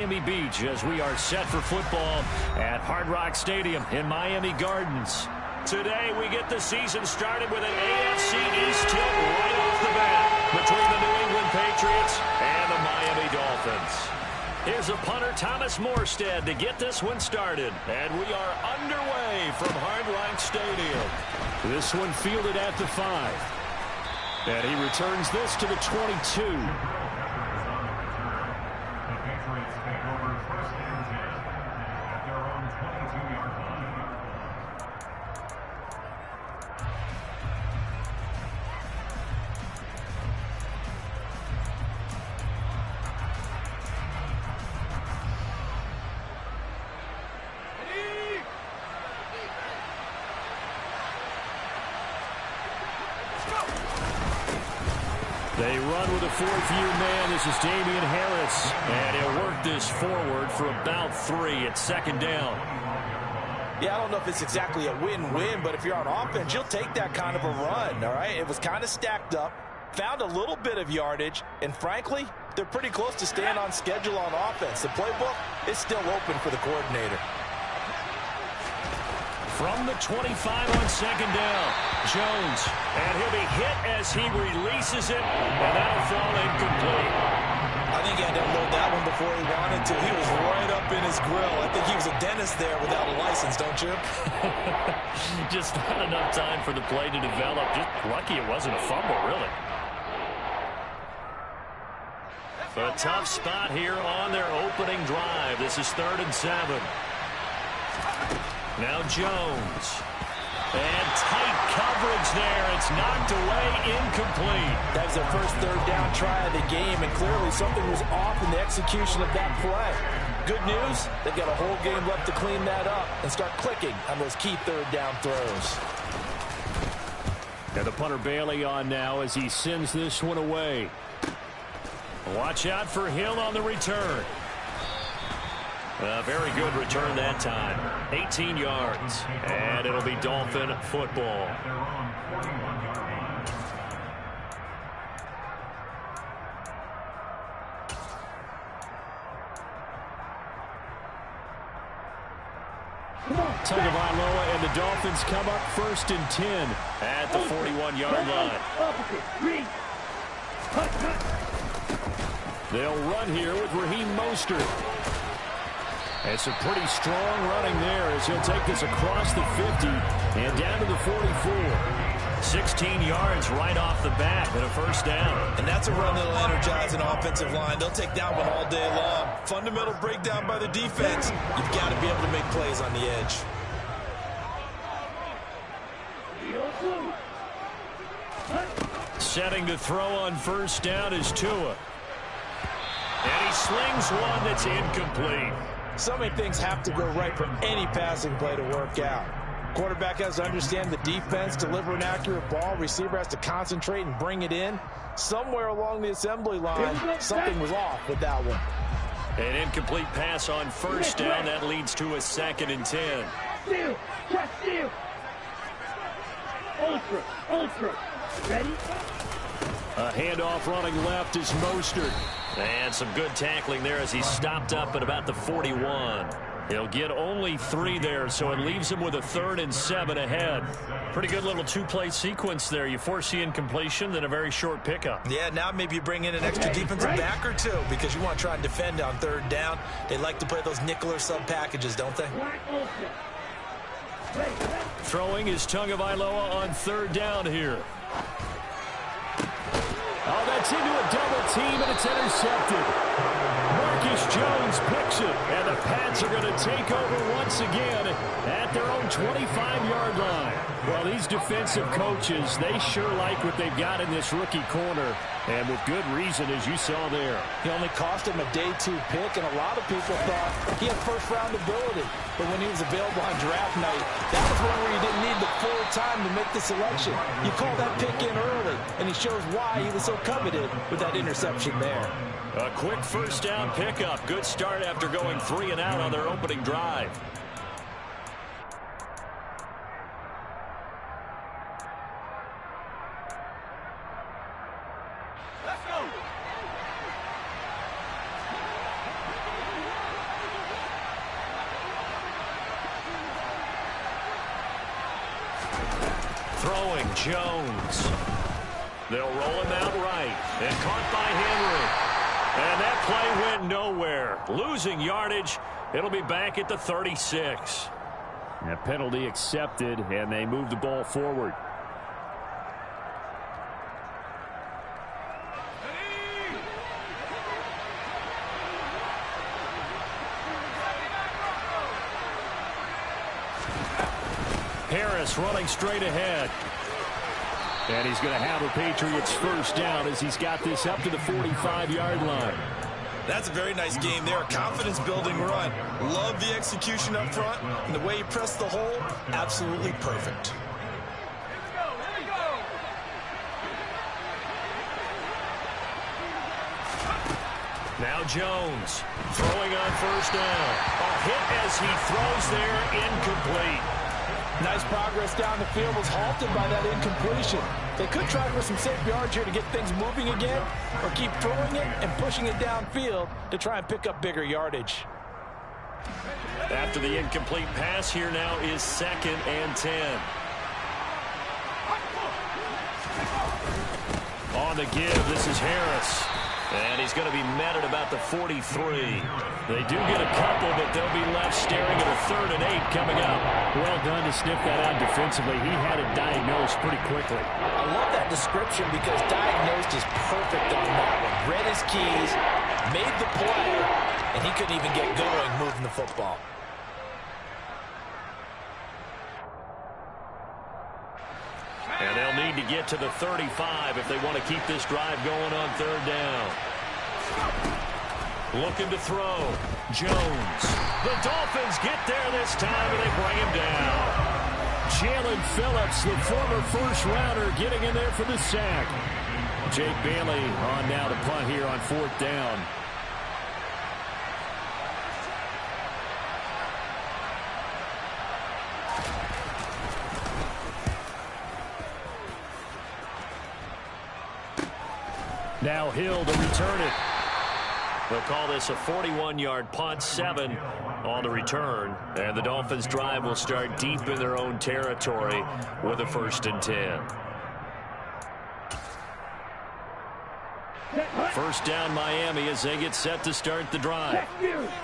Miami Beach as we are set for football at Hard Rock Stadium in Miami Gardens. Today we get the season started with an AFC East tilt right off the bat between the New England Patriots and the Miami Dolphins. Here's a punter, Thomas Morstead, to get this one started. And we are underway from Hard Rock Stadium. This one fielded at the 5. And he returns this to the 22. They run with a fourth-year man. This is Damian Harris. And he'll work this forward for about 3 at second down. Yeah, I don't know if it's exactly a win-win, but if you're on offense, you'll take that kind of a run, all right? It was kind of stacked up, found a little bit of yardage, and frankly, they're pretty close to staying on schedule on offense. The playbook is still open for the coordinator. From the 25 on second down, Jones. And he'll be hit as he releases it, and that'll fall incomplete. I think he had to unload that one before he wanted to. He was right up in his grill. I think he was a dentist there without a license, don't you? Just not enough time for the play to develop. Just lucky it wasn't a fumble, really. A tough spot here on their opening drive. This is 3rd and 7. Now Jones. And tight coverage there. It's knocked away, incomplete. That was their first 3rd down try of the game, and clearly something was off in the execution of that play. Good news, they've got a whole game left to clean that up and start clicking on those key 3rd down throws. And the punter Bailey on now as he sends this one away. Watch out for Hill on the return. A very good return that time. 18 yards. And it'll be Dolphin football. Tagovailoa and the Dolphins come up 1st and 10 at the 41-yard line. They'll run here with Raheem Mostert. And some pretty strong running there as he'll take this across the 50 and down to the 44. 16 yards right off the bat and a first down. And that's a run that'll energize an offensive line. They'll take that one all day long. Fundamental breakdown by the defense. You've got to be able to make plays on the edge. Setting to throw on first down is Tua. And he slings one that's incomplete. So many things have to go right for any passing play to work out. Quarterback has to understand the defense, deliver an accurate ball. Receiver has to concentrate and bring it in. Somewhere along the assembly line, something was off with that one. An incomplete pass on first down. That leads to a 2nd and 10. Steal! Check steal! Ultra! Ready? A handoff running left is Mostert. And some good tackling there as he stopped up at about the 41. He'll get only 3 there, so it leaves him with a 3rd and 7 ahead. Pretty good little 2-play sequence there. You force the incompletion, then a very short pickup. Yeah, now maybe you bring in an extra defensive back or two because you want to try and defend on 3rd down. They like to play those nickel or sub packages, don't they? Throwing is Tagovailoa on 3rd down here. Oh, that's into a double team, and it's intercepted. Marcus Jones picks it, and the Pats are going to take over once again at their own 25-yard line. Well, these defensive coaches, they sure like what they've got in this rookie corner, and with good reason, as you saw there. He only cost him a day 2 pick, and a lot of people thought he had first-round ability. But when he was available on draft night, that was one where you didn't need the full time to make the selection. You call that pick in early, and he shows why he was so coveted with that interception there. A quick first down pickup. Good start after going 3 and out on their opening drive. Throwing, Jones. They'll roll him out right. And caught by Henry. And that play went nowhere. Losing yardage. It'll be back at the 36. A penalty accepted, and they move the ball forward. Harris running straight ahead. And he's going to have a Patriots first down as he's got this up to the 45-yard line. That's a very nice game there. Confidence-building run. Love the execution up front. And the way he pressed the hole, absolutely perfect. Now Jones throwing on first down. A hit as he throws there, incomplete. Nice progress down the field, was halted by that incompletion. They could try for some safe yards here to get things moving again, or keep throwing it and pushing it downfield to try and pick up bigger yardage. After the incomplete pass, here now is 2nd and 10. On the give, this is Harris. And he's going to be met at about the 43. They do get a couple, but they'll be left staring at a 3rd and 8 coming up. Well done to sniff that out defensively. He had it diagnosed pretty quickly. I love that description because diagnosed is perfect on that one. Read his keys, made the play, and he couldn't even get going moving the football. And they'll need to get to the 35 if they want to keep this drive going on 3rd down. Looking to throw. Jones. The Dolphins get there this time, and they bring him down. Jalen Phillips, the former first-rounder, getting in there for the sack. Jake Bailey on now to punt here on 4th down. Now Hill to return it. They'll call this a 41-yard punt, 7 on the return. And the Dolphins' drive will start deep in their own territory with a 1st and 10. First down Miami as they get set to start the drive.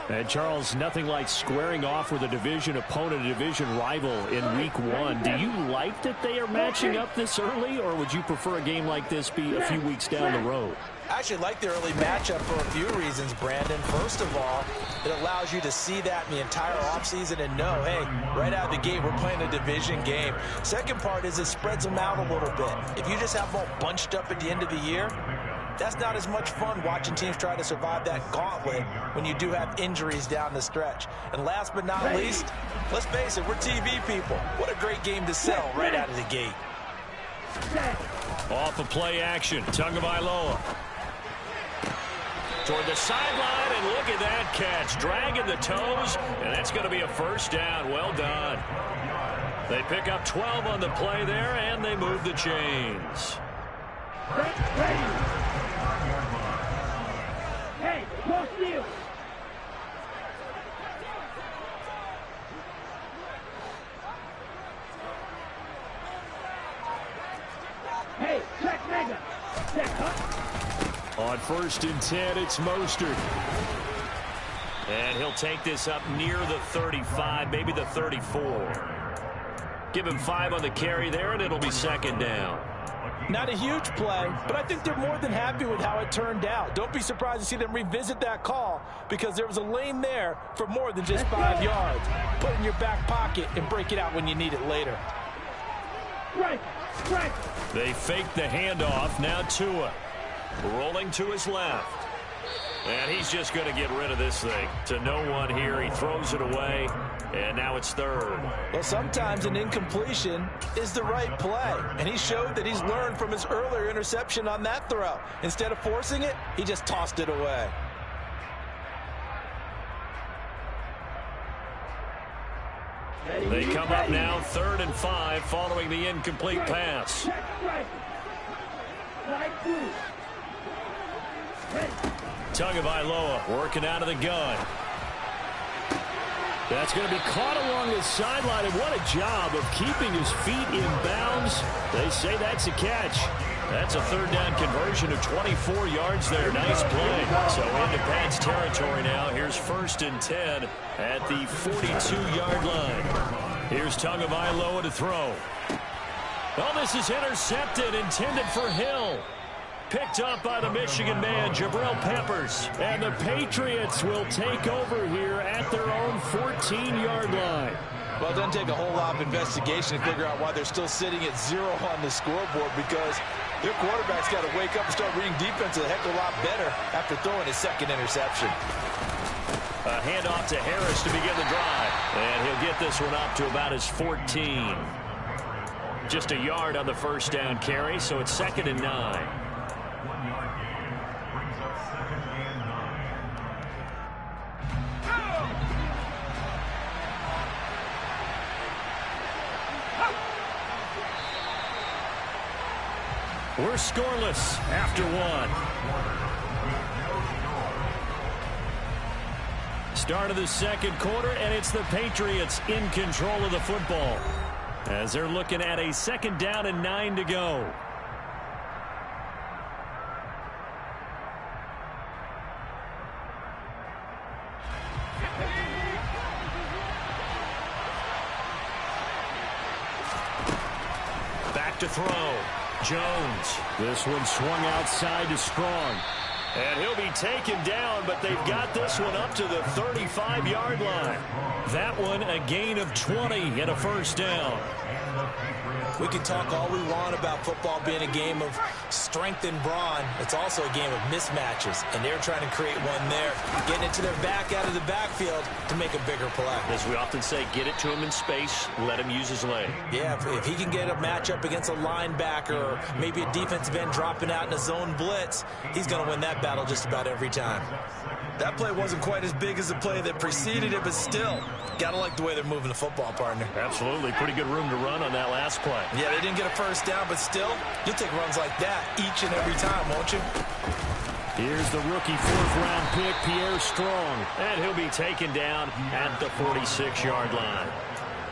And Charles, nothing like squaring off with a division opponent, a division rival in week 1. Do you like that they are matching up this early, or would you prefer a game like this be a few weeks down the road? I actually like the early matchup for a few reasons, Brandon. First of all, it allows you to see that in the entire offseason and know, hey, right out of the gate, we're playing a division game. Second part is it spreads them out a little bit. If you just have them all bunched up at the end of the year, that's not as much fun watching teams try to survive that gauntlet when you do have injuries down the stretch. And last but not least, let's face it, we're TV people. What a great game to sell right out of the gate. Off of play action, Tagovailoa. Toward the sideline, and look at that catch. Dragging the toes, and that's going to be a first down. Well done. They pick up 12 on the play there, and they move the chains. Hey, close to you. Hey, check mega. Check up. On 1st and 10, it's Mostert. And he'll take this up near the 35, maybe the 34. Give him 5 on the carry there, and it'll be 2nd down. Not a huge play, but I think they're more than happy with how it turned out. Don't be surprised to see them revisit that call because there was a lane there for more than just 5 yards. Put it in your back pocket and break it out when you need it later. Right, right. They fake the handoff. Now Tua rolling to his left. And he's just going to get rid of this thing to no one here. He throws it away, and now it's 3rd. Well, sometimes an incompletion is the right play, and he showed that he's learned from his earlier interception on that throw. Instead of forcing it, he just tossed it away. They come up now 3rd and 5 following the incomplete pass. Check right. Right through. Ready. Tagovailoa working out of the gun. That's going to be caught along the sideline, and what a job of keeping his feet in bounds. They say that's a catch. That's a third down conversion of 24 yards there. Nice play. So into Pat's territory now. Here's 1st and 10 at the 42-yard line. Here's Tagovailoa to throw. Oh, this is intercepted, intended for Hill. Picked up by the Michigan man, Jabril Peppers. And the Patriots will take over here at their own 14-yard line. Well, it doesn't take a whole lot of investigation to figure out why they're still sitting at 0 on the scoreboard, because their quarterback's got to wake up and start reading defense a heck of a lot better after throwing his second interception. A handoff to Harris to begin the drive. And he'll get this one up to about his 14. Just a yard on the first down carry, so it's 2nd and 9. We're scoreless after 1. Start of the second quarter, and it's the Patriots in control of the football as they're looking at a 2nd down and 9 to go. Back to throw. Jones. This one swung outside to Strong. And he'll be taken down, but they've got this one up to the 35-yard line. That one a gain of 20 and a first down. We can talk all we want about football being a game of strength and brawn. It's also a game of mismatches, and they're trying to create one there, getting it to their back out of the backfield to make a bigger play. As we often say, get it to him in space, let him use his leg. Yeah, if he can get a matchup against a linebacker or maybe a defensive end dropping out in a zone blitz, he's going to win that battle just about every time. That play wasn't quite as big as the play that preceded it, but still, got to like the way they're moving the football, partner. Absolutely. Pretty good room to run on that last play. Yeah, they didn't get a first down, but still, you'll take runs like that each and every time, won't you? Here's the rookie 4th-round pick, Pierre Strong. And he'll be taken down at the 46-yard line.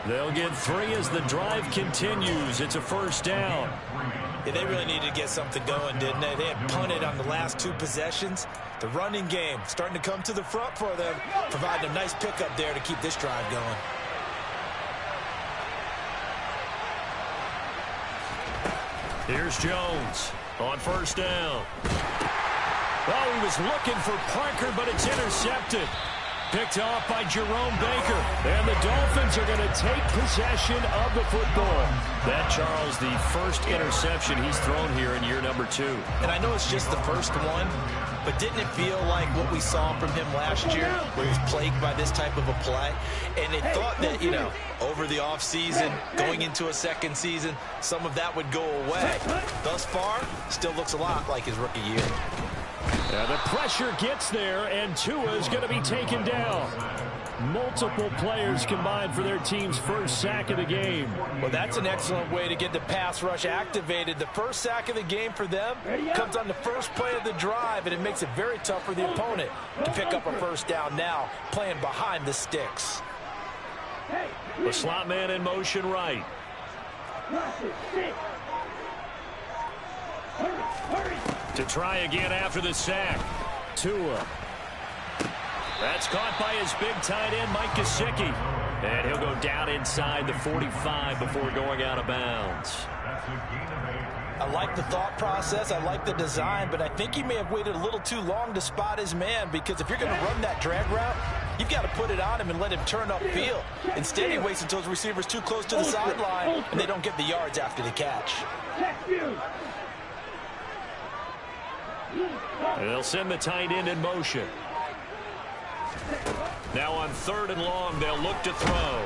They'll get 3 as the drive continues. It's a first down. Yeah, they really needed to get something going, didn't they? They had punted on the last 2 possessions. The running game starting to come to the front for them, providing a nice pickup there to keep this drive going. Here's Jones on first down. Oh, he was looking for Parker, but it's intercepted. Picked off by Jerome Baker. And the Dolphins are going to take possession of the football. That, Charles, the first interception he's thrown here in year number 2. And I know it's just the first one, but didn't it feel like what we saw from him last year, where he was plagued by this type of a play? And they thought that, you know, over the offseason, going into a second season, some of that would go away. Thus far, still looks a lot like his rookie year. Now the pressure gets there, and Tua is going to be taken down. Multiple players combined for their team's first sack of the game. Well, that's an excellent way to get the pass rush activated. The first sack of the game for them comes on the first play of the drive, and it makes it very tough for the opponent to pick up a first down now, playing behind the sticks. The slot man in motion right. To try again after the sack. Tua. That's caught by his big tight end, Mike Gesicki. And he'll go down inside the 45 before going out of bounds. I like the thought process. I like the design, but I think he may have waited a little too long to spot his man, because if you're going to run that drag route, you've got to put it on him and let him turn upfield. Instead, he waits until his receiver's too close to the sideline, and they don't get the yards after the catch. And they'll send the tight end in motion. Now on 3rd and long, they'll look to throw.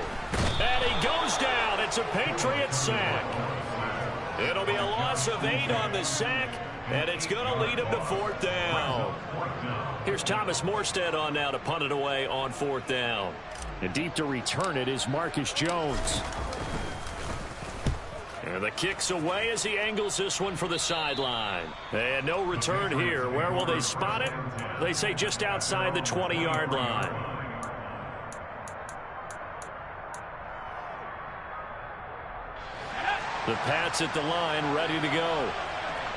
And he goes down. It's a Patriots sack. It'll be a loss of 8 on the sack, and it's going to lead him to 4th down. Here's Thomas Morstead on now to punt it away on 4th down. And deep to return it is Marcus Jones. And the kick's away as he angles this one for the sideline. And no return here. Where will they spot it? They say just outside the 20-yard line. The Pats at the line, ready to go.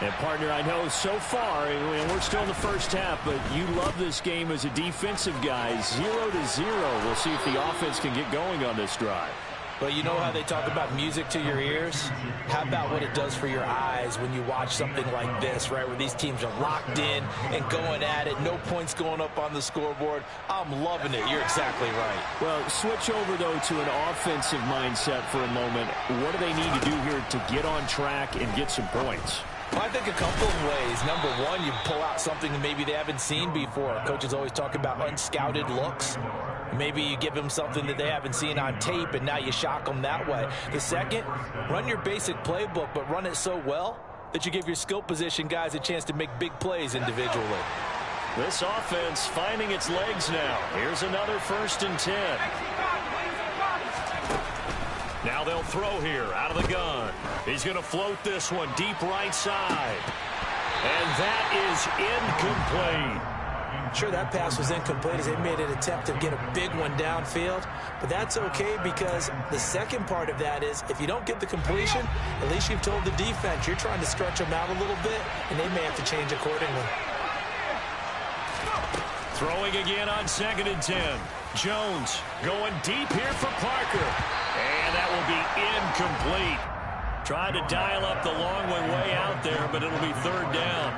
And, partner, I know so far, and we're still in the first half, but you love this game as a defensive guy. 0-0. We'll see if the offense can get going on this drive. But you know how they talk about music to your ears? How about what it does for your eyes when you watch something like this, right, where these teams are locked in and going at it, no points going up on the scoreboard? I'm loving it. You're exactly right. Well, switch over, though, to an offensive mindset for a moment. What do they need to do here to get on track and get some points? Well, I think a couple of ways. Number one, you pull out something that maybe they haven't seen before. Coaches always talk about unscouted looks. Maybe you give them something that they haven't seen on tape, and now you shock them that way. The second, run your basic playbook, but run it so well that you give your skill position guys a chance to make big plays individually. This offense finding its legs now. Here's another 1st and 10. Now they'll throw here out of the gun. He's going to float this one deep right side. And that is incomplete. Sure, that pass was incomplete as they made an attempt to get a big one downfield. But that's okay because the second part of that is if you don't get the completion, at least you've told the defense you're trying to stretch them out a little bit, and they may have to change accordingly. Throwing again on 2nd and 10. Jones going deep here for Parker. And that will be incomplete. Tried to dial up the long way out there, but it'll be 3rd down.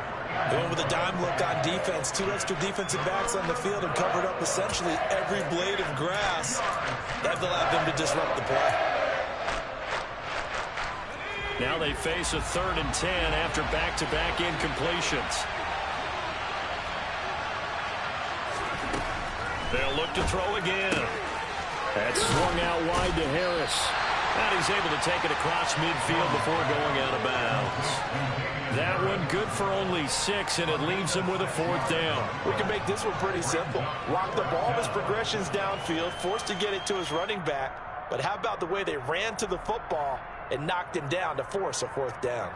Going with a dime look on defense. 2 extra defensive backs on the field and covered up essentially every blade of grass. That allowed them to disrupt the play. Now they face a 3rd and 10 after back-to-back incompletions. They'll look to throw again. That's swung out wide to Harris. And he's able to take it across midfield before going out of bounds. That one good for only 6, and it leaves him with a 4th down. We can make this one pretty simple. Lock up all of his progressions downfield, forced to get it to his running back. But how about the way they ran to the football and knocked him down to force a 4th down?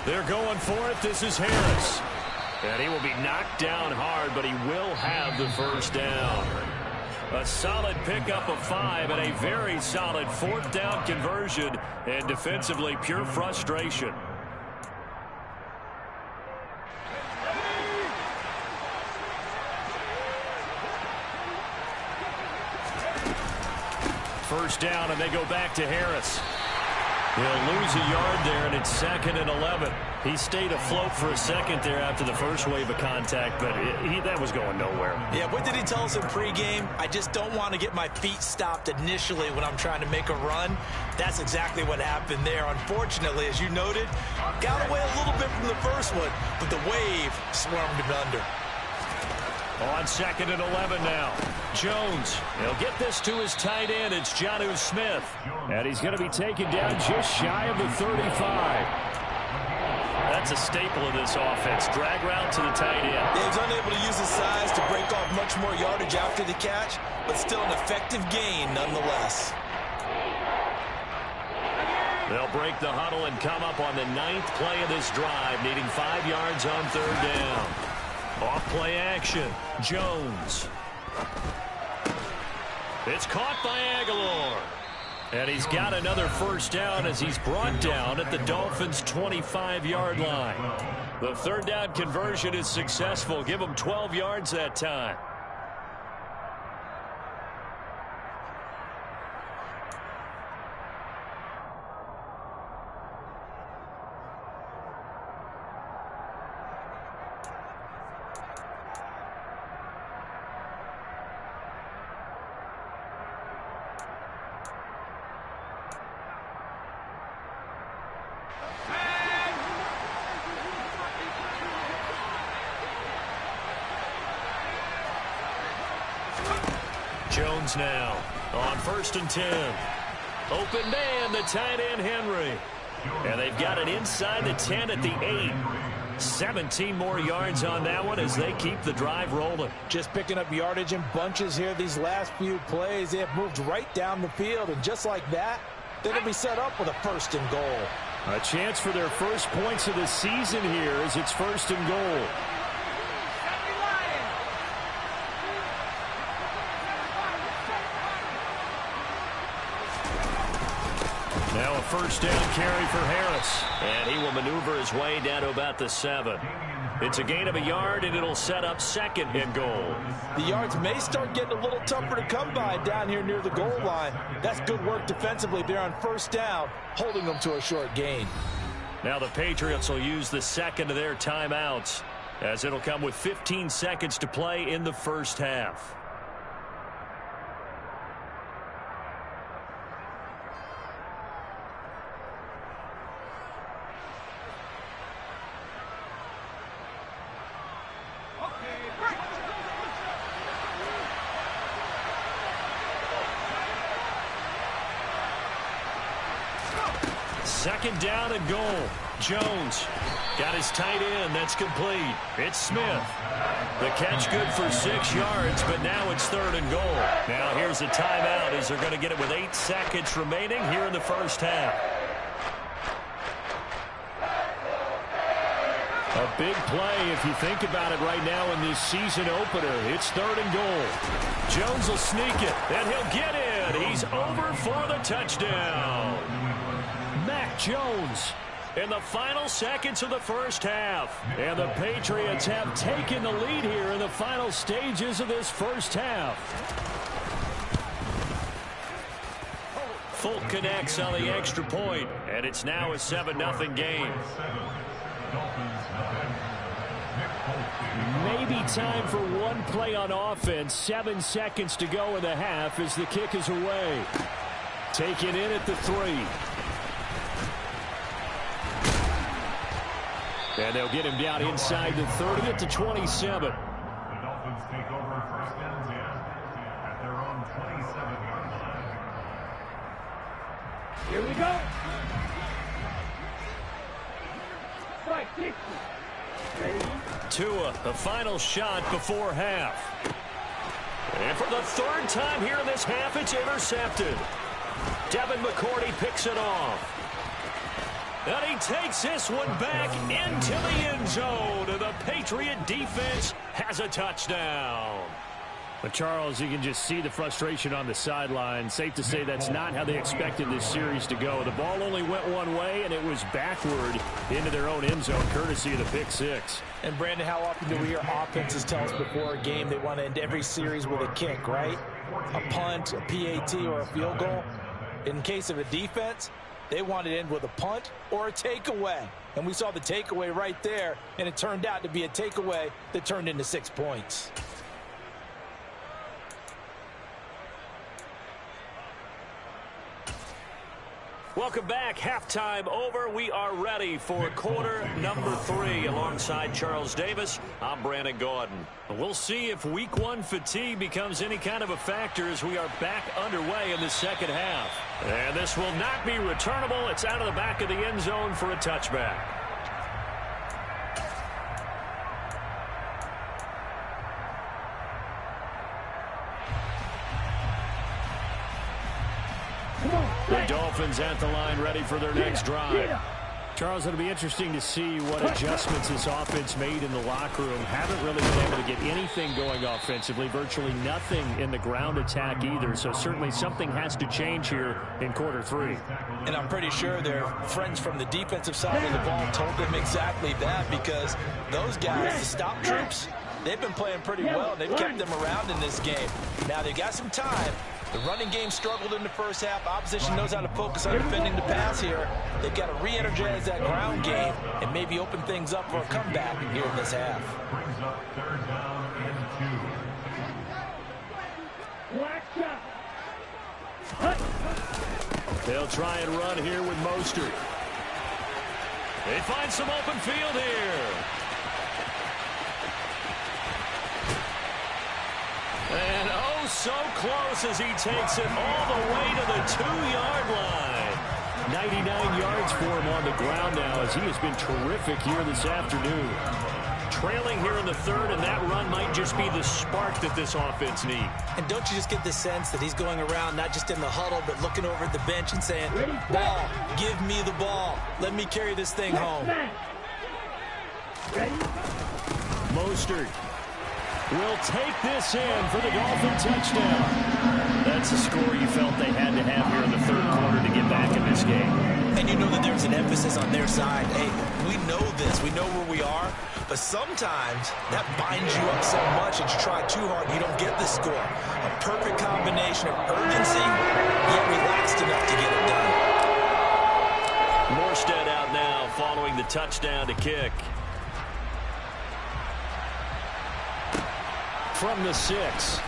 They're going for it. This is Harris. And he will be knocked down hard, but he will have the 1st down. A solid pickup of 5 and a very solid 4th down conversion. And defensively, pure frustration. First down, and they go back to Harris. He'll lose a yard there, and it's 2nd and 11. He stayed afloat for a second there after the first wave of contact, but that was going nowhere. Yeah, what did he tell us in pregame? I just don't want to get my feet stopped initially when I'm trying to make a run. That's exactly what happened there. Unfortunately, as you noted, got away a little bit from the first one, but the wave swarmed him under. On 2nd and 11 now. Jones, he'll get this to his tight end. It's Jonnu Smith. And he's going to be taken down just shy of the 35. That's a staple of this offense. Drag route to the tight end. Yeah, he was unable to use his size to break off much more yardage after the catch, but still an effective gain nonetheless. They'll break the huddle and come up on the 9th play of this drive, needing 5 yards on 3rd down. Off play action. Jones. It's caught by Aguilar. And he's got another 1st down as he's brought down at the Dolphins' 25-yard line. The 3rd down conversion is successful. Give him 12 yards that time. Jones now on 1st and 10. Open man, the tight end Henry. And they've got it inside the 10 at the 8. 17 more yards on that one as they keep the drive rolling. Just picking up yardage in bunches here these last few plays. They have moved right down the field, and just like that, they're going to be set up with a 1st and goal. A chance for their first points of the season here as it's 1st and goal. Now a 1st down carry for Harris. And he will maneuver his way down to about the 7. It's a gain of a yard, and it'll set up 2nd and goal. The yards may start getting a little tougher to come by down here near the goal line. That's good work defensively there on 1st down, holding them to a short gain. Now the Patriots will use the 2nd of their timeouts, as it'll come with 15 seconds to play in the 1st half. Second down and goal. Jones got his tight end. That's complete. It's Smith. The catch good for 6 yards, but now it's 3rd and goal. Now here's a timeout as they're going to get it with 8 seconds remaining here in the 1st half. A big play if you think about it right now in this season opener. It's 3rd and goal. Jones will sneak it, and he'll get in. He's over for the touchdown. Mac Jones in the final seconds of the 1st half. And the Patriots have taken the lead here in the final stages of this 1st half. Folk connects on the extra point, and it's now a 7-0 game. Maybe time for one play on offense. 7 seconds to go in the half as the kick is away. Taken in at the 3. And they'll get him down inside the 30 at the 27. The Dolphins take over 1st and 10 at their own 27-yard line. Here we go. Strike 60. Ready? Tua, the final shot before half. And for the 3rd time here in this half, it's intercepted. Devin McCourty picks it off. And he takes this one back into the end zone. And the Patriot defense has a touchdown. But, Charles, you can just see the frustration on the sideline. Safe to say that's not how they expected this series to go. The ball only went one way, and it was backward into their own end zone, courtesy of the pick 6. And, Brandon, how often do we hear offenses tell us before a game they want to end every series with a kick, right? A punt, a PAT, or a field goal. In case of a defense, they want to end with a punt or a takeaway. And we saw the takeaway right there, and it turned out to be a takeaway that turned into 6 points. Welcome back. Halftime over. We are ready for quarter number 3. Alongside Charles Davis, I'm Brandon Gaudin. We'll see if week 1 fatigue becomes any kind of a factor as we are back underway in the 2nd half. And this will not be returnable. It's out of the back of the end zone for a touchback. The Dolphins at the line, ready for their next drive. Charles, it'll be interesting to see what adjustments this offense made in the locker room. Haven't really been able to get anything going offensively, virtually nothing in the ground attack either. So certainly something has to change here in quarter 3. And I'm pretty sure their friends from the defensive side of the ball told them exactly that, because those guys, the stop troops, they've been playing pretty well. They've kept them around in this game. Now they've got some time. The running game struggled in the 1st half. Opposition knows how to focus on defending the pass here. They've got to re-energize that ground game and maybe open things up for a comeback here in this half. Brings up 3rd down and 2. They'll try and run here with Mostert. They find some open field here. And oh, so close as he takes it all the way to the 2-yard line. 99 yards for him on the ground now as he has been terrific here this afternoon. Trailing here in the third, and that run might just be the spark that this offense needs. And don't you just get the sense that he's going around not just in the huddle, but looking over at the bench and saying, ball, give me the ball. Let me carry this thing home. Mostert will take this in for the Dolphin touchdown. That's a score you felt they had to have here in the third quarter to get back in this game. And you know that there's an emphasis on their side. Hey, we know this. We know where we are. But sometimes that binds you up so much that you try too hard and you don't get the score. A perfect combination of urgency, yet relaxed enough to get it done. Morstead out now following the touchdown to kick. From the 6.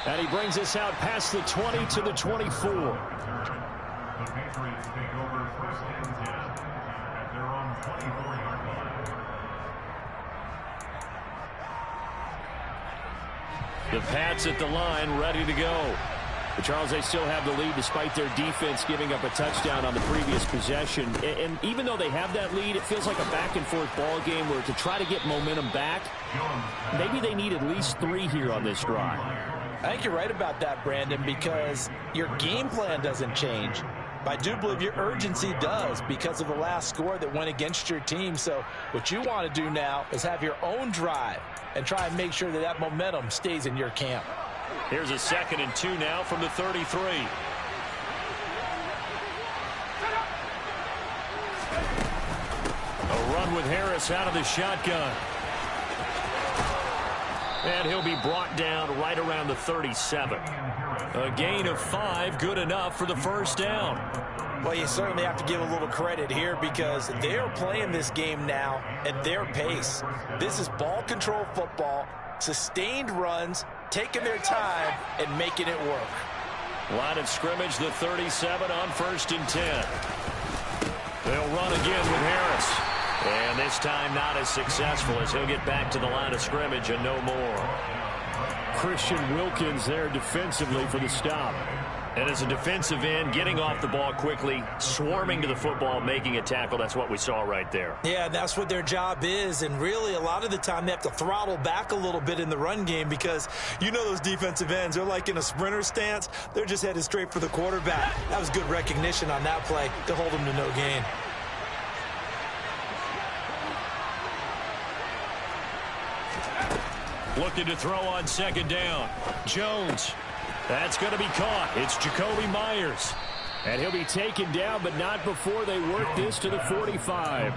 And he brings us out past the 20 to the 24. The Patriots take over first and 10 at their own 24-yard line. The Pats at the line, ready to go. But Charles, they still have the lead despite their defense giving up a touchdown on the previous possession. And even though they have that lead, it feels like a back-and-forth ball game where to try to get momentum back, maybe they need at least 3 here on this drive. I think you're right about that, Brandon, because your game plan doesn't change. But I do believe your urgency does because of the last score that went against your team. So what you want to do now is have your own drive and try and make sure that that momentum stays in your camp. Here's a 2nd and 2 now from the 33. A run with Harris out of the shotgun. And he'll be brought down right around the 37. A gain of 5, good enough for the first down. Well, you certainly have to give a little credit here because they're playing this game now at their pace. This is ball control football, sustained runs, taking their time and making it work. Line of scrimmage, the 37 on 1st and 10. They'll run again with Harris. And this time not as successful as he'll get back to the line of scrimmage and no more. Christian Wilkins there defensively for the stop. And as a defensive end, getting off the ball quickly, swarming to the football, making a tackle, that's what we saw right there. Yeah, that's what their job is. And really, a lot of the time, they have to throttle back a little bit in the run game because you know those defensive ends, they're like in a sprinter stance. They're just headed straight for the quarterback. That was good recognition on that play to hold them to no gain. Looking to throw on 2nd down. Jones. That's going to be caught. It's Jacoby Myers. And he'll be taken down, but not before they work this to the 45.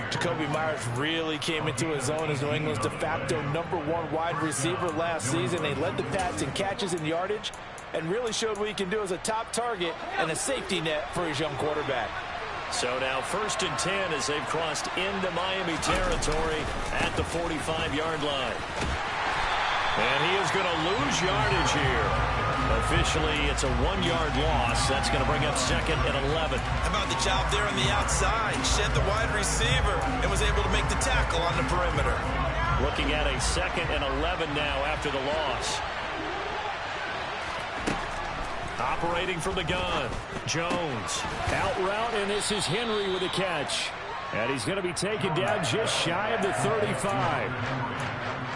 Jacoby Myers really came into his own as New England's de facto #1 wide receiver last season. They led the Pats in catches and yardage and really showed what he can do as a top target and a safety net for his young quarterback. So now 1st and 10 as they've crossed into Miami territory at the 45-yard line. And he is going to lose yardage here. Officially, it's a 1-yard loss. That's going to bring up 2nd and 11. How about the job there on the outside? Shed the wide receiver and was able to make the tackle on the perimeter. Looking at a 2nd and 11 now after the loss. Operating from the gun. Jones. Out route, and this is Henry with a catch. And he's going to be taken down just shy of the 35.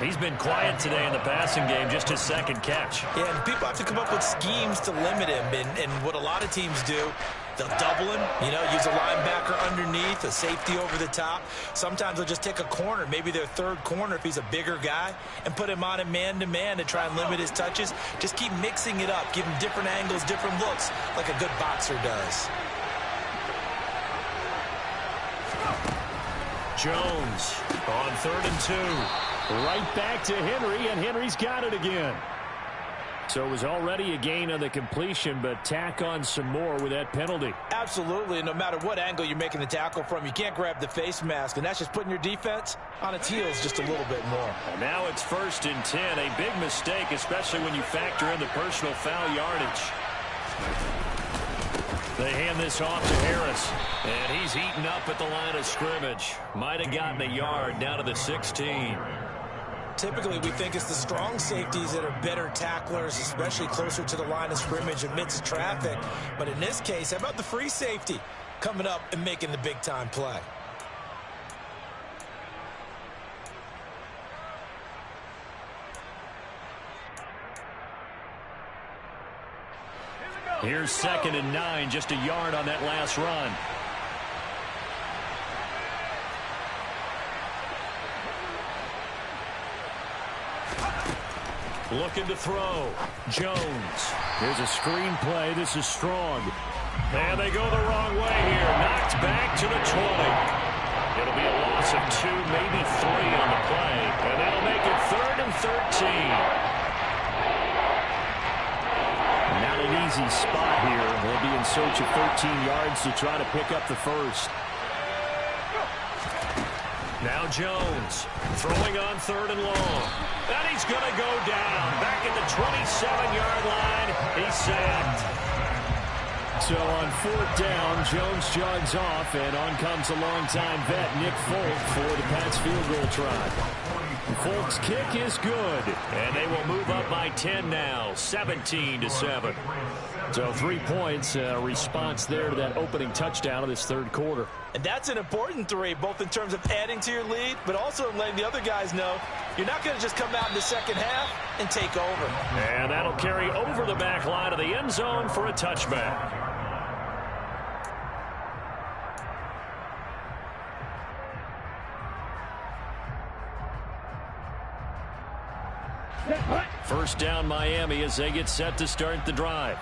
He's been quiet today in the passing game, just his 2nd catch. Yeah, and people have to come up with schemes to limit him. And what a lot of teams do, they'll double him, use a linebacker underneath, a safety over the top. Sometimes they'll just take a corner, maybe their 3rd corner if he's a bigger guy, and put him on a man-to-man to try and limit his touches. Just keep mixing it up, give him different angles, different looks, like a good boxer does. Jones on 3rd and 2. Right back to Henry, and Henry's got it again. So it was already a gain on the completion, but tack on some more with that penalty. Absolutely, and no matter what angle you're making the tackle from, you can't grab the face mask, and that's just putting your defense on its heels just a little bit more. And now it's 1st and 10, a big mistake, especially when you factor in the personal foul yardage. They hand this off to Harris, and he's eaten up at the line of scrimmage. Might have gotten a yard down to the 16. Typically, we think it's the strong safeties that are better tacklers, especially closer to the line of scrimmage amidst traffic. But in this case, how about the free safety coming up and making the big-time play? Here's 2nd and 9, just a yard on that last run. Looking to throw. Jones. Here's a screen play. This is strong. And they go the wrong way here. Knocked back to the 20. It'll be a loss of 2, maybe 3 on the play. And that'll make it 3rd and 13. Not an easy spot here. They'll be in search of 13 yards to try to pick up the first. Now Jones throwing on 3rd and long. And he's going to go down. Back at the 27-yard line. He's sacked. So on 4th down, Jones jogs off, and on comes a longtime vet, Nick Folk, for the Pats field goal try. Folk's kick is good, and they will move up by 10 now, 17-7. So 3 points, response there to that opening touchdown of this 3rd quarter. And that's an important 3, both in terms of adding to your lead, but also letting the other guys know you're not going to just come out in the second half and take over. And that'll carry over the back line of the end zone for a touchback. First down Miami as they get set to start the drive.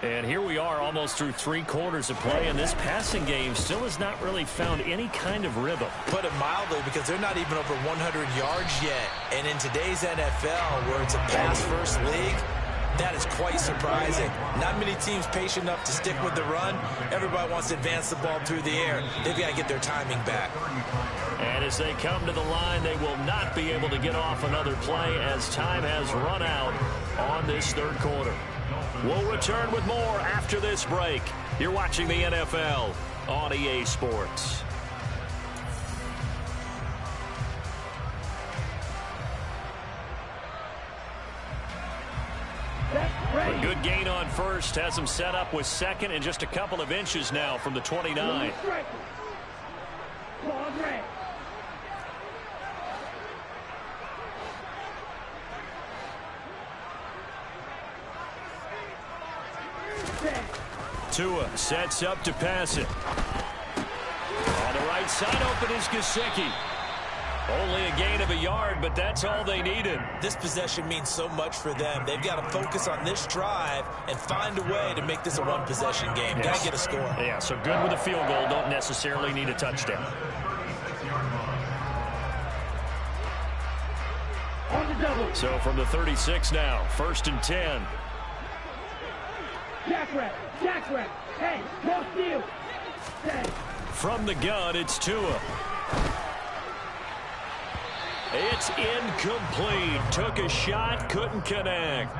And here we are almost through 3 quarters of play, and this passing game still has not really found any kind of rhythm. Put it mildly, because they're not even over 100 yards yet. And in today's NFL, where it's a pass-first league, that is quite surprising. Not many teams patient enough to stick with the run. Everybody wants to advance the ball through the air. They've got to get their timing back. And as they come to the line, they will not be able to get off another play as time has run out on this 3rd quarter. We'll return with more after this break. You're watching the NFL on EA Sports. A good gain on first. Has him set up with 2nd and just a couple of inches now from the 29. Tua sets up to pass it. On the right side open is Gesicki. Only a gain of a yard, but that's all they needed. This possession means so much for them. They've got to focus on this drive and find a way to make this a one-possession game. Yes. Got to get a score. Yeah, so good with a field goal. Don't necessarily need a touchdown. So from the 36 now, 1st and 10. Jackrack, hey, no steal. From the gun, it's Tua. It's incomplete. Took a shot, couldn't connect.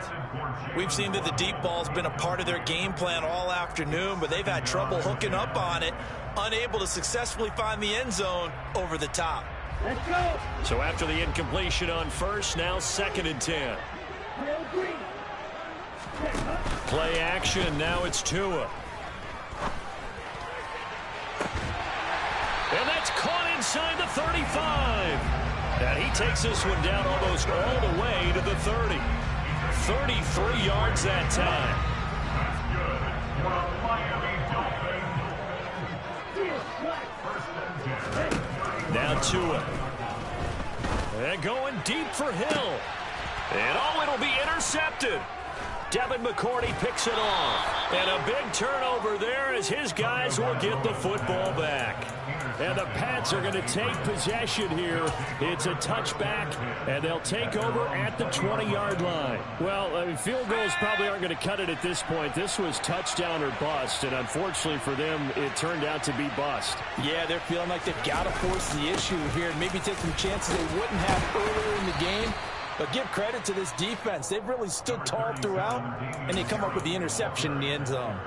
We've seen that the deep ball's been a part of their game plan all afternoon, but they've had trouble hooking up on it, unable to successfully find the end zone over the top. Let's go. So after the incompletion on first, now 2nd and 10. Play action, now it's Tua. And that's caught inside the 35. And he takes this one down almost all the way to the 30. 33 yards that time. Now Tua. And going deep for Hill. And it'll be intercepted. Devin McCourty picks it off. And a big turnover there as his guys will get the football back. And the Pats are going to take possession here. It's a touchback, and they'll take over at the 20-yard line. Well, I mean, field goals probably aren't going to cut it at this point. This was touchdown or bust, and unfortunately for them, it turned out to be bust. Yeah, they're feeling like they've got to force the issue here and maybe take some chances they wouldn't have earlier in the game. But give credit to this defense. They've really stood tall throughout, and they come up with the interception in the end zone.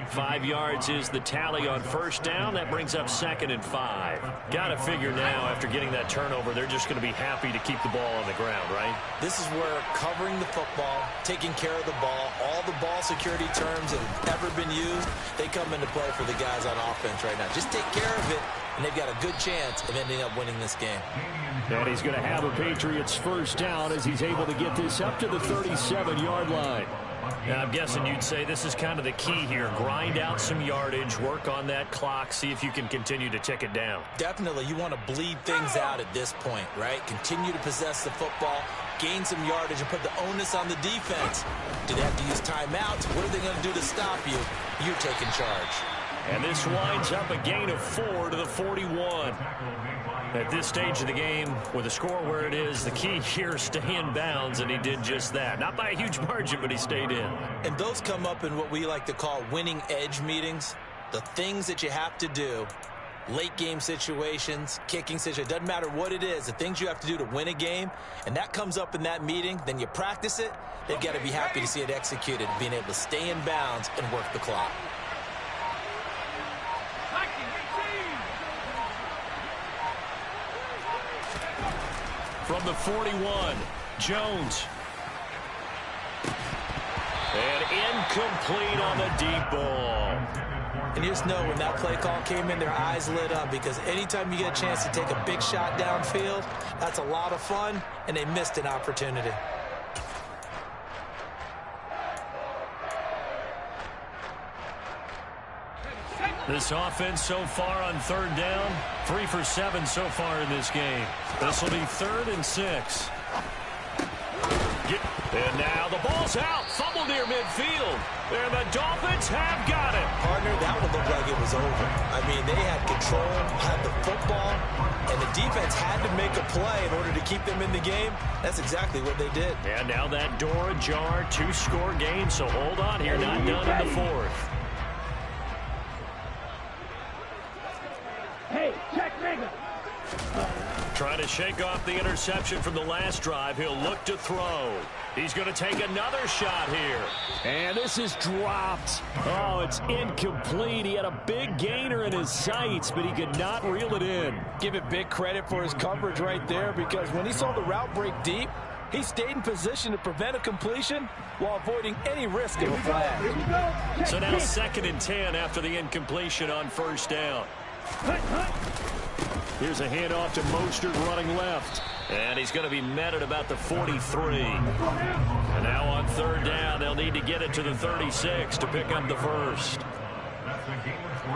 5 yards is the tally on first down. That brings up 2nd and 5. Got to figure now, after getting that turnover, they're just going to be happy to keep the ball on the ground, right? This is where covering the football, taking care of the ball, all the ball security terms that have ever been used, they come into play for the guys on offense right now. Just take care of it, and they've got a good chance of ending up winning this game. And he's going to have a Patriots first down as he's able to get this up to the 37-yard line. Now, I'm guessing you'd say this is kind of the key here. Grind out some yardage, work on that clock, see if you can continue to tick it down. Definitely, you want to bleed things out at this point, right? Continue to possess the football, gain some yardage, and put the onus on the defense. Do they have to use timeouts? What are they going to do to stop you? You're taking charge. And this winds up a gain of 4 to the 41. At this stage of the game, with the score where it is, the key here is stay in bounds, and he did just that. Not by a huge margin, but he stayed in. And those come up in what we like to call winning edge meetings. The things that you have to do, late game situations, kicking situations, doesn't matter what it is, the things you have to do to win a game, and that comes up in that meeting, then you practice it, they've got to be happy to see it executed, being able to stay in bounds and work the clock. From the 41, Jones. And incomplete on the deep ball. And you just know when that play call came in, their eyes lit up, because anytime you get a chance to take a big shot downfield, that's a lot of fun, and they missed an opportunity. This offense so far on 3rd down, 3 for 7 so far in this game. This will be 3rd and 6. And now the ball's out. Fumble near midfield. And the Dolphins have got it. Partner, that would look like it was over. I mean, they had control, had the football, and the defense had to make a play in order to keep them in the game. That's exactly what they did. And now that door ajar, 2-score game, so hold on here. Not done in the 4th. Hey, check Rigger. Trying to shake off the interception from the last drive. He'll look to throw. He's going to take another shot here. And this is dropped. Oh, it's incomplete. He had a big gainer in his sights, but he could not reel it in. Give it big credit for his coverage right there, because when he saw the route break deep, he stayed in position to prevent a completion while avoiding any risk of a flag. So now 2nd and 10 after the incompletion on first down. Here's a handoff to Mostert running left. And he's going to be met at about the 43. And now on 3rd down, they'll need to get it to the 36 to pick up the first. That's a game of 3.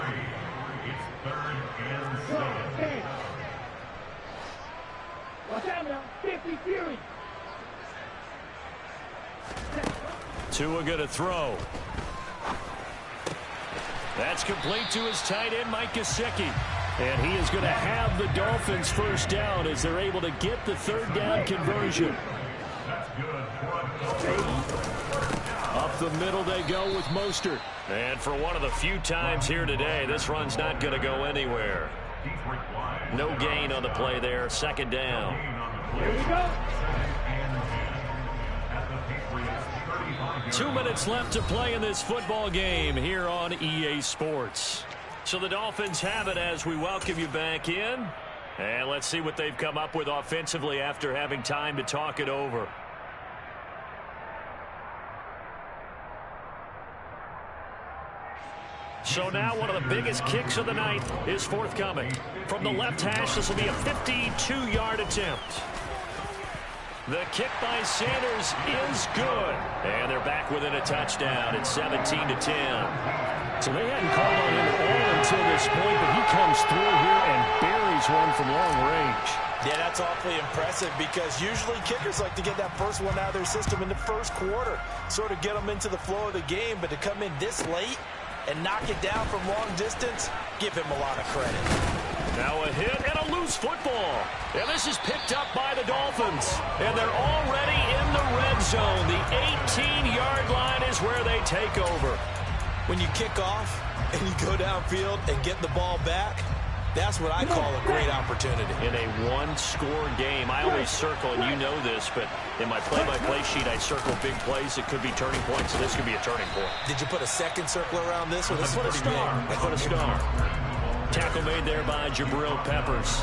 It's 3rd and 7. Watch out now, 50 Fury. Tua going to throw. That's complete to his tight end, Mike Gesicki. And he is going to have the Dolphins first down as they're able to get the 3rd down conversion. Up the middle they go with Mostert. And for one of the few times here today, this run's not going to go anywhere. No gain on the play there. 2nd down. Here we go. 2 minutes left to play in this football game here on EA Sports. So the Dolphins have it as we welcome you back in. And let's see what they've come up with offensively after having time to talk it over. So now one of the biggest kicks of the night is forthcoming. From the left hash, this will be a 52-yard attempt. The kick by Sanders is good. And they're back within a touchdown. It's 17-10. So they hadn't called on him at all until this point, but he comes through here and buries one from long range. Yeah, that's awfully impressive, because usually kickers like to get that first one out of their system in the first quarter, sort of get them into the flow of the game. But to come in this late and knock it down from long distance, give him a lot of credit. Now a hit and a loose football. And this is picked up by the Dolphins. And they're already in the red zone. The 18-yard line is where they take over. When you kick off and you go downfield and get the ball back, That's what I call a great opportunity. In a one-score game, I always circle, and you know this, but in my play-by-play sheet, I circle big plays. It could be turning points, so this could be a turning point. Did you put a second circle around this? Or this I put a star. I put a star. Tackle made there by Jabril Peppers.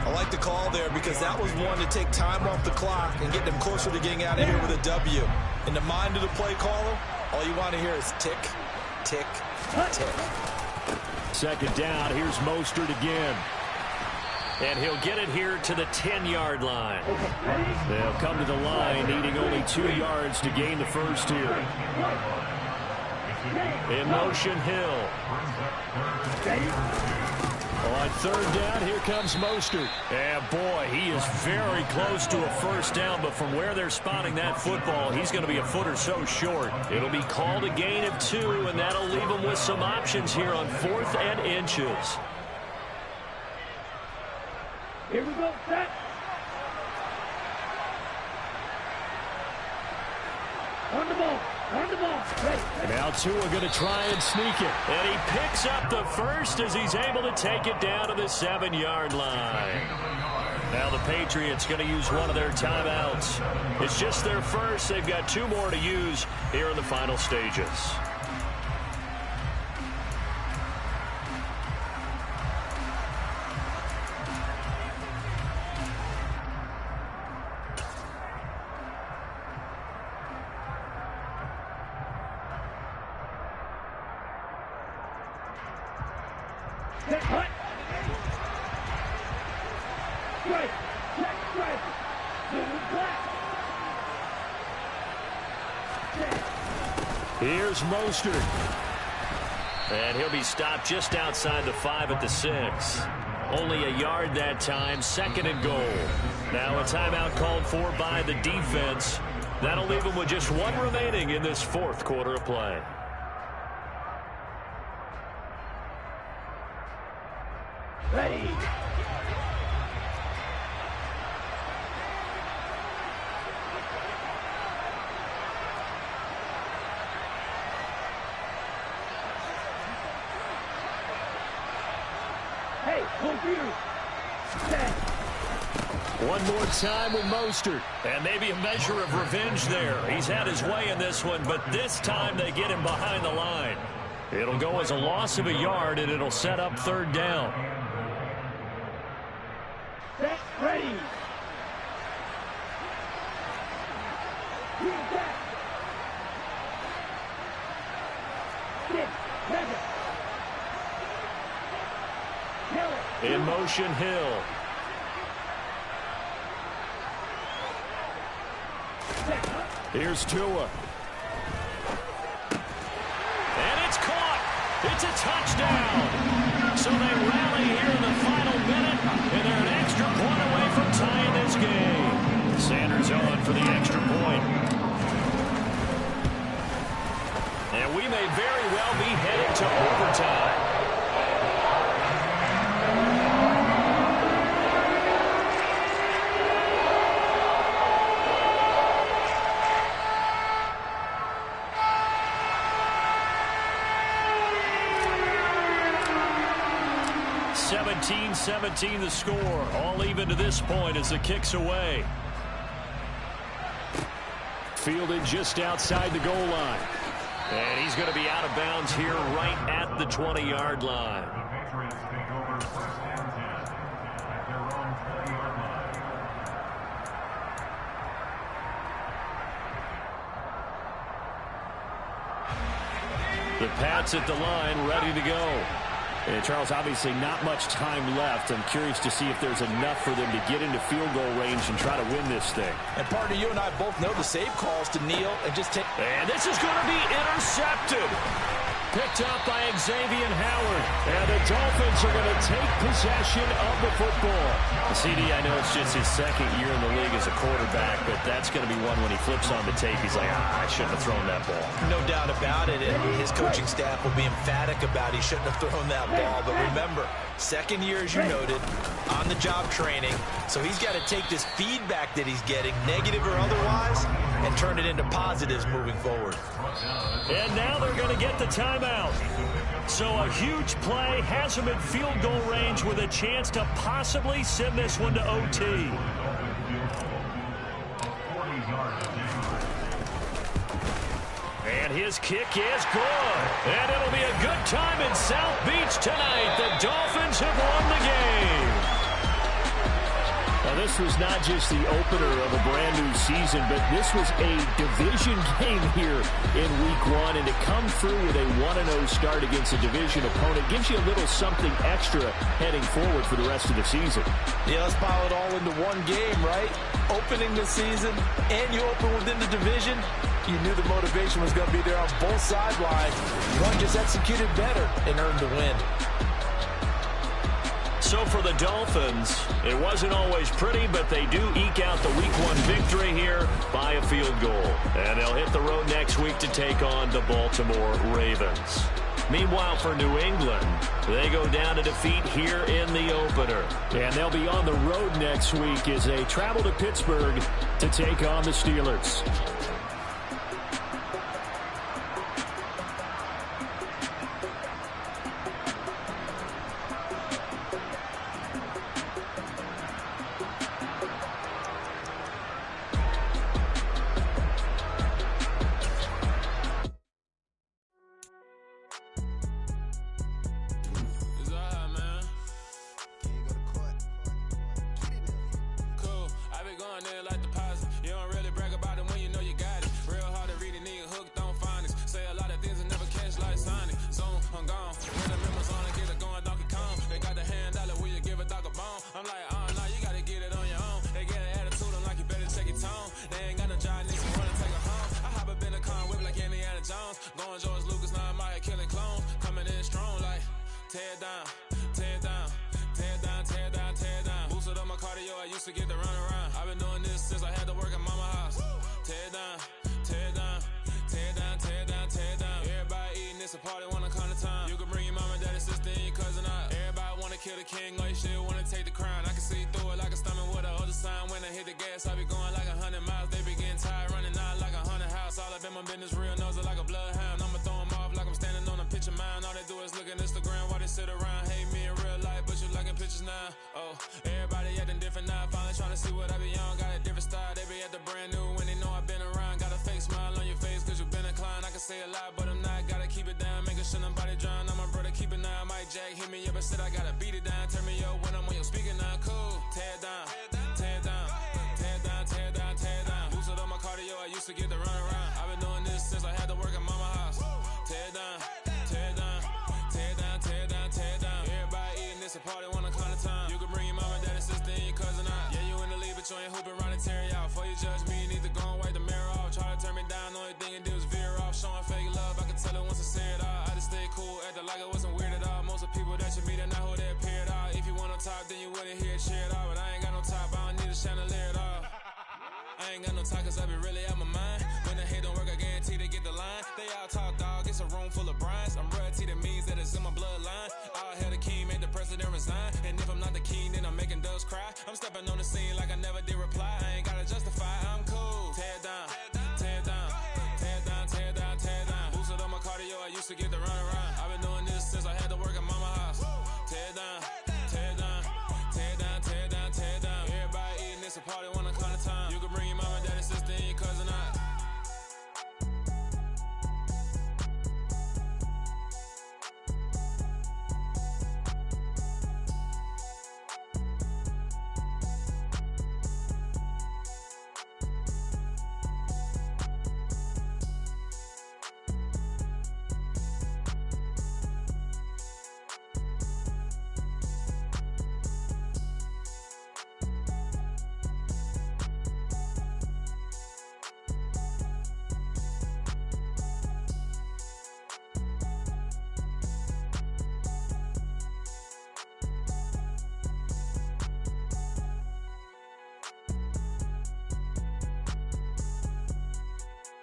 I like the call there because that was one to take time off the clock and get them closer to getting out of here with a W. In the mind of the play caller, all you want to hear is tick, tick, tick. Second down, here's Mostert again. And he'll get it here to the 10-yard line. They'll come to the line, needing only 2 yards to gain the first here. In motion, Hill. On third down, here comes Mostert. And boy, he is very close to a first down, but from where they're spotting that football, he's going to be a foot or so short. It'll be called a gain of 2, and that'll leave him with some options here on 4th and inches. Here we go, set. On the ball. On the ball. Ready. Now Tua going to try and sneak it. And he picks up the first as he's able to take it down to the 7-yard line. Now the Patriots going to use one of their timeouts. It's just their first. They've got 2 more to use here in the final stages. Set, hut. Strike. Check, strike. Move black. Here's Mostert. And he'll be stopped just outside the 5 at the 6. Only a yard that time, 2nd and goal. Now a timeout called for by the defense. That'll leave him with just 1 remaining in this 4th quarter of play. Ready. Hey, full fury. Set. One more time with Mostert. And maybe a measure of revenge there. He's had his way in this one, but this time they get him behind the line. It'll go as a loss of a yard, and it'll set up 3rd down. Set, ready. Reset. Sit, measure. In motion, Hill. Here's Tua. And it's caught. It's a touchdown. So they rally here in the final minute, and they're an extra point away from tying this game. Sanders on for the extra point. And we may very well be headed to overtime. (17-17) the score. All even to this point as the kick's away. Fielded just outside the goal line. And he's going to be out of bounds here right at the 20-yard line. The Patriots take over 1st and 10 at their own 20-yard line. The Pats at the line, ready to go. And Charles, obviously not much time left. I'm curious to see if there's enough for them to get into field goal range and try to win this thing. And partner, you and I both know the save calls to kneel and just take. And this is going to be intercepted. Picked up by Xavier Howard. And the Dolphins are going to take possession of the football. CD, I know it's just his 2nd year in the league as a quarterback, but that's going to be one when he flips on the tape. He's like, I shouldn't have thrown that ball. No doubt about it, and his coaching staff will be emphatic about he shouldn't have thrown that ball. But remember, 2nd year, as you noted, on-the-job training, so he's got to take this feedback that he's getting, negative or otherwise, and turn it into positives moving forward. And now they're going to get the timeout. So a huge play has them at field goal range with a chance to possibly send this one to OT. And his kick is good. And it'll be a good time in South Beach tonight. The Dolphins have won the game. Now, this was not just the opener of a brand-new season, but this was a division game here in Week 1. And to come through with a 1-0 start against a division opponent gives you a little something extra heading forward for the rest of the season. Yeah, let's pile it all into one game, right? Opening the season, and you open within the division. You knew the motivation was going to be there on both sidelines. One just executed better and earned the win. So for the Dolphins, it wasn't always pretty, but they do eke out the Week 1 victory here by a field goal. And they'll hit the road next week to take on the Baltimore Ravens. Meanwhile, for New England, they go down to defeat here in the opener. And they'll be on the road next week as they travel to Pittsburgh to take on the Steelers. And if I'm not the king, then I'm making doves cry. I'm stepping on the scene like I never did reply.